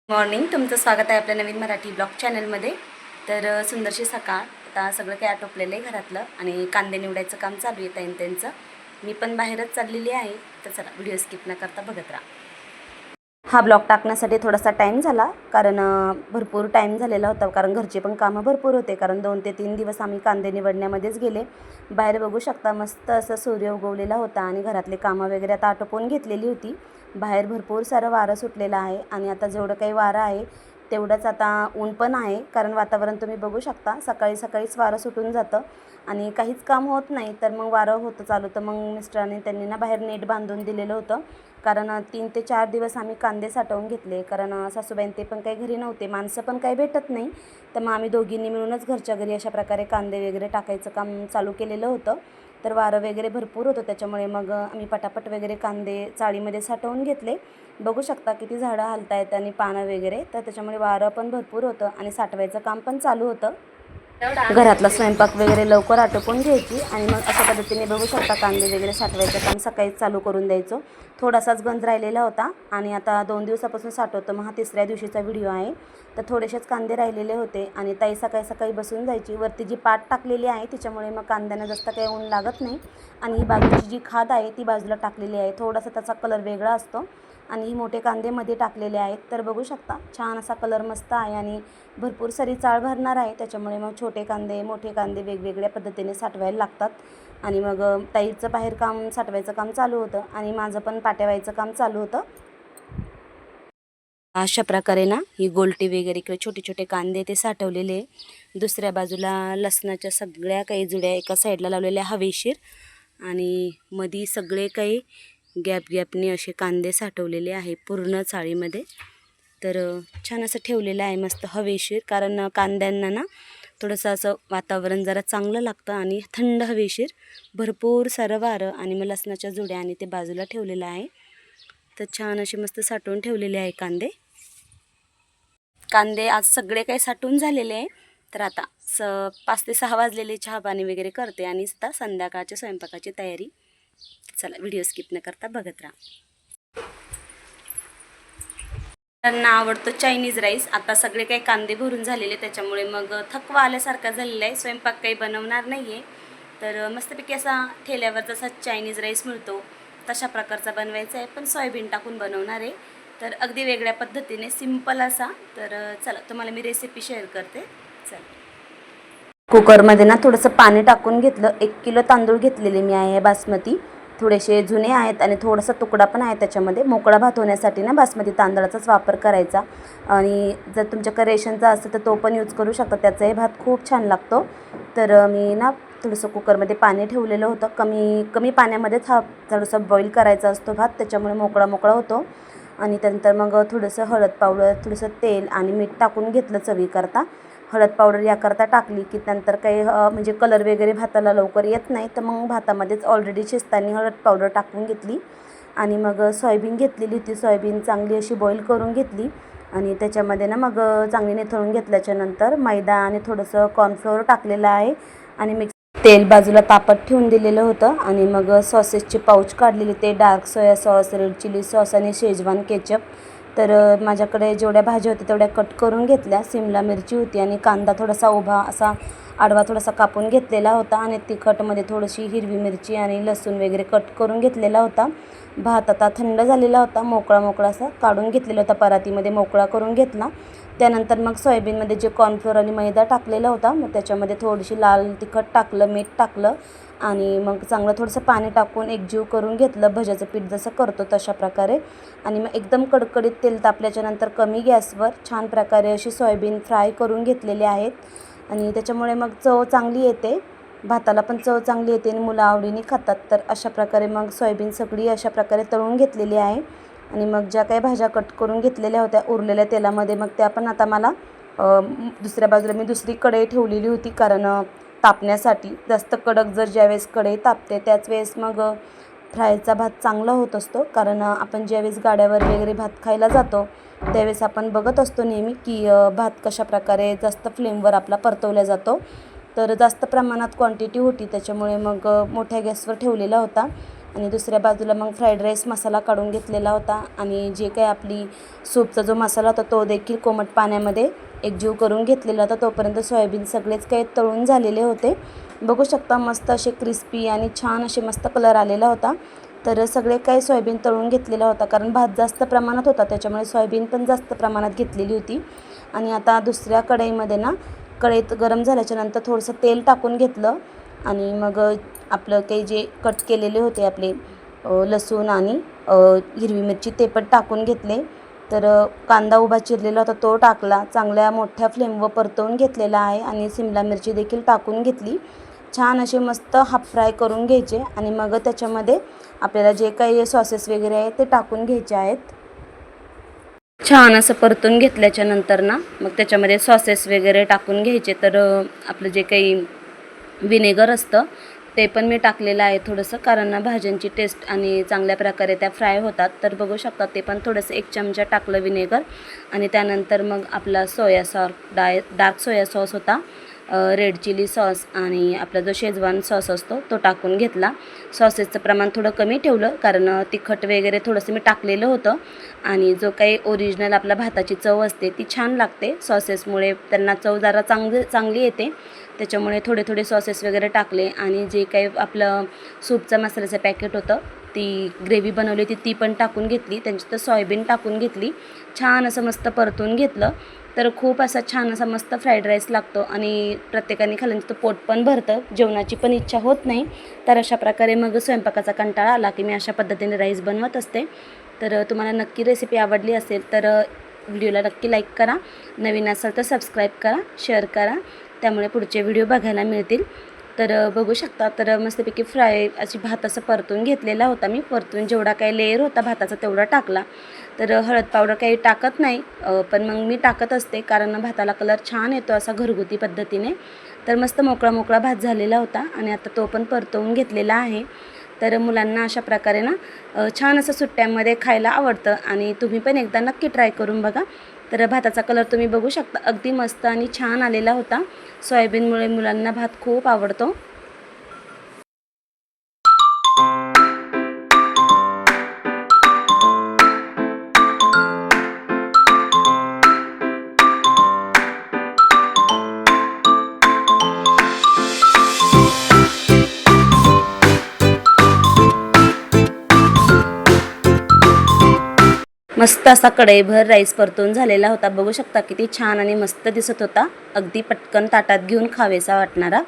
Morning, तुमचं स्वागत आहे आपल्या नवीन मराठी ब्लॉग चॅनलमध्ये. तर सुंदरशी सकाळ. आता सगळं काही आटोपलेलं आहे घरातलं आणि कांदे निवडायचं काम चालू आहे त्यांचं. मी पण बाहेरच चाललेली आहे. तर चला, व्हिडिओ स्किप न करता बघत राहा. हा ब्लॉग टाकण्यासाठी थोडासा टाईम झाला, कारण भरपूर टाईम झालेला होता, कारण घरचे पण कामं भरपूर होते. कारण 2 ते 3 दिवस आम्ही कांदे निवडण्यामध्येच गेले. बाहेर बघू शकता, मस्त असं सूर्य उगवलेला होता आणि घरातले कामं वगैरे आता आटोपून घेतलेली होती. बाहेर भरपूर सारं वारं सुटलेलं आहे आणि आता जेवढं काही वारं आहे तेवढंच आता ऊन पण आहे, कारण वातावरण तुम्ही बघू शकता. सकाळी सकाळीच वारं सुटून जातं आणि काहीच काम होत नाही, तर मग वारं होतं चालू. तर मग मिस्टरांनी त्यांनी ना बाहेर नेट बांधून दिलेलं होतं, कारण 3 ते 4 दिवस आम्ही कांदे साठवून घेतले. कारण सासूबाईं ते पण काही घरी नव्हते, माणसं पण काही भेटत नाही. तर मग आम्ही दोघींनी मिळूनच घरच्या घरी अशा प्रकारे कांदे वगैरे टाकायचं काम चालू केलेलं होतं. तर वारं वगैरे भरपूर होतं, त्याच्यामुळे मग आम्ही पटापट वगैरे कांदे चाळीमध्ये साठवून घेतले. बघू शकता किती झाडं हलत आहेत आणि पानं वगैरे, तर त्याच्यामुळे वारं पण भरपूर होतं आणि साठवायचं काम पण चालू होतं. घरातला स्वयंपाक वगैरे लवकर आटोपून घ्यायची आणि मग अशा पद्धतीने बघू शकता कांदे वगैरे साठवायचं काम सकाळीच चालू करून द्यायचो. थोडासाच गंज राहिलेला होता आणि आता 2 दिवसापासून साठवतो. मग हा 3ऱ्या दिवशीचा व्हिडिओ आहे. तर थोडेसेच कांदे राहिलेले होते आणि ताई सकाळी सकाळी बसून जायची. वरती जी पाट टाकलेली आहे तिच्यामुळे मग कांद्यांना जास्त काही ऊन लागत नाही आणि ही बाजूची जी खाद आहे ती बाजूला टाकलेली आहे. थोडासा त्याचा कलर वेगळा असतो आणि ही मोठे कांदे मध्ये टाकलेले आहेत. तर बघू शकता छान असा कलर मस्त आहे आणि भरपूर सारी चाळ भरणार आहे, त्याच्यामुळे मग छोटे कांदे मोठे कांदे वेगवेगळ्या पद्धतीने साठवायला लागतात. आणि मग ताईचं बाहेर काम साठवायचं काम चालू होतं आणि माझं पण पाट्यावायचं काम चालू होतं. अशा प्रकारे ना ही गोलटी वगैरे इकडे छोटे छोटे कांदे ते साठवलेले. दुसऱ्या बाजूला लसणाच्या सगळ्या काही जुड्या एका साईडला लावलेल्या हवेशीर आणि मधी सगळे काही गॅपने असे कांदे साठवलेले आहे पूर्ण चाळीमध्ये. तर छान असं ठेवलेलं आहे मस्त हवेशीर, कारण कांद्यांना ना थोडंसं असं वातावरण जरा चांगलं लागतं आणि थंड हवेशीर भरपूर सारं वारं आणि मग लसणाच्या जुड्या आणि ते बाजूला ठेवलेलं आहे. तर छान असे मस्त साठवून ठेवलेले आहे कांदे आज सगळे काही साठवून झालेले आहे. तर आता 5 ते 6 वाजलेले, चहा पाणी वगैरे करते आणि आता संध्याकाळच्या स्वयंपाकाची तयारी. चला, व्हिडिओ स्किप न करता बघत राहा. त्यांना आवडतो चायनीज राईस. आता सगळे काही कांदे भरून झालेले, त्याच्यामुळे मग थकवा आल्यासारखा झालेला आहे. स्वयंपाक काही बनवणार नाही आहे, तर मस्तपैकी असा ठेल्यावर जसा चायनीज राईस मिळतो तशा प्रकारचा बनवायचा आहे, पण सोयाबीन टाकून बनवणार आहे. तर अगदी वेगळ्या पद्धतीने सिंपल असा. तर चला, तुम्हाला मी रेसिपी शेअर करते. चला, कुकरमध्ये ना थोडंसं पाणी टाकून घेतलं. 1 किलो तांदूळ घेतलेले मी आहे बासमती. थोडेसे जुने आहेत आणि थोडासा तुकडा पण आहे त्याच्यामध्ये. मोकळा भात होण्यासाठी ना बासमती तांदळाचाच वापर करायचा आणि जर तुमच्याकडे रेशनचा असेल तर तो पण यूज करू शकता, त्याचाही भात खूप छान लागतो. तर मी ना थोडंसं कुकरमध्ये पाणी ठेवलेलं होतं. कमी पाण्यामध्येच हा थोडंसं बॉईल करायचा असतो भात, त्याच्यामुळे मोकळा मोकळा होतो. आणि त्यानंतर मग थोडंसं हळद पावडर, थोडंसं तेल आणि मीठ टाकून घेतलं चवीकरता. हळद पावडर याकरता टाकली की नंतर काही म्हणजे कलर वगैरे भाताला लवकर येत नाही, तर मग भातामध्येच ऑलरेडी शिजताना हळद पावडर टाकून घेतली. आणि मग सोयाबीन घेतलेली होती. सोयाबीन चांगली अशी बॉईल करून घेतली आणि त्याच्यामध्ये ना मग चांगली निथळून घेतल्याच्यानंतर मैदा आणि थोडंसं कॉर्नफ्लोअर टाकलेलं आहे आणि मिक्स तेल बाजूला तापत ठेवून दिलेलं होतं. आणि मग सॉसेसचे पाऊच काढलेले, ते dark soya sauce, red chilli sauce आणि शेजवान केचप. तर माझ्याकडे जेवढ्या भाज्या होत्या तेवढ्या कट करून घेतल्या. सिमला मिरची होती आणि कांदा थोडासा उभा असा आडवा थोडासा कापून घेतलेला होता आणि तिखटमध्ये थोडीशी हिरवी मिरची आणि लसूण वगैरे कट करून घेतलेला होता. भात आता थंड झालेला होता, मोकळा असा काढून घेतलेला होता, परातीमध्ये मोकळा करून घेतला. त्यानंतर मग सोयाबीनमध्ये जे कॉर्नफ्लोअर आणि मैदा टाकलेला होता, मग त्याच्यामध्ये थोडीशी लाल तिखट टाकलं, मीठ टाकलं आणि मग चांगलं थोडंसं पाणी टाकून एकजीव करून घेतलं, भज्याचं पीठ जसं करतो तशा प्रकारे. आणि मग एकदम कडकडीत तेल तापल्याच्यानंतर कमी गॅसवर छान प्रकारे अशी सोयाबीन फ्राय करून घेतलेले आहेत आणि त्याच्यामुळे मग चव चांगली येते, भाताला पण चव चांगली येते आणि मुलं आवडीने खातात. तर अशा प्रकारे मग सोयाबीन सगळी अशा प्रकारे तळून घेतलेली आहे. आणि मग ज्या काही भाज्या कट करून घेतलेल्या होत्या उरलेल्या तेलामध्ये, मग त्या पण आता मला दुसऱ्या बाजूला मी दुसरी कढई ठेवलेली होती, कारण तापण्यासाठी. जास्त कडक जर ज्यावेळेस कढई तापते त्याच वेळेस मग फ्रायचा भात चांगला होत असतो, कारण आपण ज्यावेळेस गाड्यावर वगैरे भात खायला जातो त्यावेळेस आपण बघत असतो नेहमी की भात कशाप्रकारे जास्त फ्लेमवर आपला परतवला जातो. तर जास्त प्रमाणात क्वांटिटी होती, त्याच्यामुळे मग मोठ्या गॅसवर ठेवलेला होता आणि दुसऱ्या बाजूला मग फ्राईड राईस मसाला काढून घेतलेला होता आणि जे काही आपली सूपचा जो मसाला होता तो देखील कोमट पाण्यामध्ये एकजीव करून घेतलेला होता. तोपर्यंत सोयाबीन सगळेच काही तळून झालेले होते. बघू शकता मस्त असे क्रिस्पी आणि छान असे मस्त कलर आलेला होता. तर सगळे काही सोयाबीन तळून घेतलेला होता, कारण भात जास्त प्रमाणात होता त्याच्यामुळे सोयाबीन पण जास्त प्रमाणात घेतलेली होती. आणि आता दुसऱ्या कढईमध्ये ना, कढईत गरम झाल्याच्या नंतर थोडंसं तेल टाकून घेतलं आणि मग आपलं काही जे कट केलेले होते आपले लसूण आणि हिरवी मिरची ते पण टाकून घेतले. तर कांदा उभा चिरलेला होता तो टाकला, चांगल्या मोठ्या फ्लेमवर परतवून घेतलेला आहे आणि सिमला मिरची देखील टाकून घेतली. छान असे मस्त हाफ फ्राय करून घ्यायचे आणि मग त्याच्यामध्ये आपल्याला जे काही सॉसेस वगैरे आहे ते टाकून घ्यायचे आहेत. छान असं परतून घेतल्याच्या नंतर ना, मग त्याच्यामध्ये सॉसेस वगैरे टाकून घ्यायचे. तर आपलं जे काही विनेगर असतं ते पण मी टाकलेलं आहे थोडंसं, कारण ना भाज्यांची टेस्ट आणि चांगल्या प्रकारे त्या फ्राय होतात. तर बघू शकता ते पण थोडंसं 1 चमचा टाकलं विनेगर आणि त्यानंतर मग आपला soya sauce dark soya sauce होता, रेड चिली सॉस आणि आपला जो शेजवान सॉस असतो तो टाकून घेतला. सॉसेसचं प्रमाण थोडं कमी ठेवलं, कारण तिखट वगैरे थोडंसं मी टाकलेलं होतं आणि जो काही ओरिजिनल आपल्या भाताची चव असते ती छान लागते. सॉसेसमुळे त्यांना चव जरा चांगली येते, त्याच्यामुळे थोडे थोडे सॉसेस वगैरे टाकले. आणि जे काही आपलं सूपचं मसाल्याचं पॅकेट होतं, ती ग्रेव्ही बनवली होती ती पण टाकून घेतली. त्यांच्यात सोयाबीन टाकून घेतली, छान असं मस्त परतून घेतलं. तर खूप असा छान असा मस्त फ्राईड राईस लागतो आणि प्रत्येकाने खाल्ल्यानंतर तर पोट पण भरतं, जेवणाची पण इच्छा होत नाही. तर अशा प्रकारे मग स्वयंपाकाचा कंटाळा आला की मी अशा पद्धतीने राईस बनवत असते. तर तुम्हाला नक्की रेसिपी आवडली असेल तर व्हिडिओला नक्की लाईक करा, नवीन असाल तर सबस्क्राईब करा, शेअर करा, त्यामुळे पुढचे व्हिडिओ बघायला मिळतील. तर बघू शकता तर मस्तपैकी फ्राय अशी भात असं परतून घेतलेला होता मी. परतून जेवढा काही लेयर होता भाताचा तेवढा टाकला. तर हळद पावडर काही टाकत नाही, पण मग मी टाकत असते कारण भाताला कलर छान येतो असा घरगुती पद्धतीने. तर मस्त मोकळा मोकळा भात झालेला होता आणि आता तो पण परतवून घेतलेला आहे. तर मुलांना अशा प्रकारे ना छान असं सुट्ट्यांमध्ये खायला आवडतं आणि तुम्ही पण एकदा नक्की ट्राय करून बघा. तर भाताचा कलर तुम्ही बघू शकता, अगदी मस्त आणि छान आलेला होता. सोयाबीनमुळे मुलांना भात खूप आवडतो. मस्त असा कढईभर राईस परतून झालेला होता. बघू शकता किती छान आणि मस्त दिसत होता, अगदी पटकन ताटात घेऊन खावेसा वाटणारा.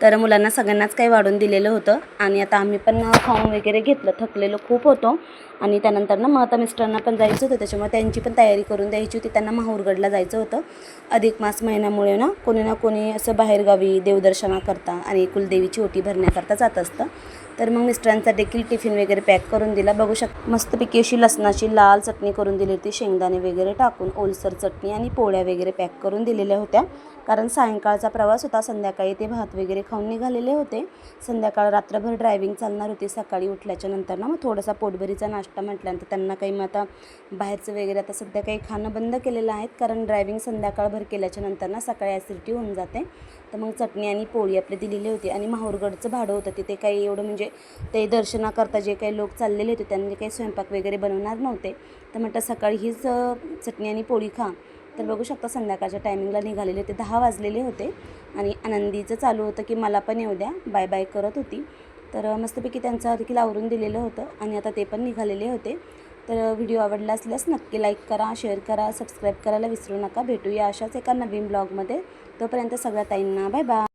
तर मुलांना सगळ्यांनाच काही वाढून दिलेलं होतं आणि आता आम्ही पण खाऊन वगैरे घेतलं, थकलेलो खूप होतो. आणि त्यानंतर ना मग आता मिस्टरांना पण जायचं होतं, त्याच्यामुळे त्यांची पण तयारी करून द्यायची होती. त्यांना माहूरगडला जायचं होतं. अधिक मास महिन्यामुळे ना कोणी ना कोणी असं बाहेरगावी देवदर्शनाकरता आणि कुलदेवीची ओटी भरण्याकरता जात असतं. तर मग मिस्टरांचा देखील टिफिन वगैरे पॅक करून दिला. बघू शकता मस्तपैकी अशी लसणाची लाल चटणी करून दिली होती, शेंगदाणे वगैरे टाकून ओलसर चटणी आणि पोळ्या वगैरे पॅक करून दिलेल्या होत्या. कारण सायंकाळचा प्रवास होता, संध्याकाळी ते भात वगैरे खाऊन निघालेले होते. संध्याकाळ रात्रभर ड्रायव्हिंग चालणार होती. सकाळी उठल्याच्या नंतर ना मग थोडासा पोटभरीचा नाश्ता म्हटल्यानंतर त्यांना काही मग आता बाहेरचं वगैरे आता सध्या काही खाणं बंद केलेलं आहे, कारण ड्रायव्हिंग संध्याकाळभर केल्याच्या नंतर ना सकाळी ॲसिडिटी होऊन जाते. तर मग चटणी आणि पोळी आपली दिलेली होती. आणि माहूरगडचं भाडं होतं, तिथे काही एवढं म्हणजे ते दर्शनाकरता जे काही लोक चाललेले होते त्यांनी काही स्वयंपाक वगैरे बनवणार नव्हते. तर म्हटलं सकाळी हीच चटणी आणि पोळी खा. तर बघू शकता संध्याकाळच्या टायमिंगला निघालेले होते, 10 वाजलेले होते. आणि आनंदीचं चालू होतं की मला पण येऊ द्या, बाय बाय करत होती. तर मस्तपैकी त्यांचं देखील आवरून दिलेलं होतं आणि आता ते पण निघालेले होते. तर व्हिडिओ आवडला असल्यास नक्की लाईक करा, शेअर करा, सबस्क्राईब करायला विसरू नका. भेटूया अशाच एका नवीन ब्लॉगमध्ये. तोपर्यंत सगळ्या ताईंना बाय बाय.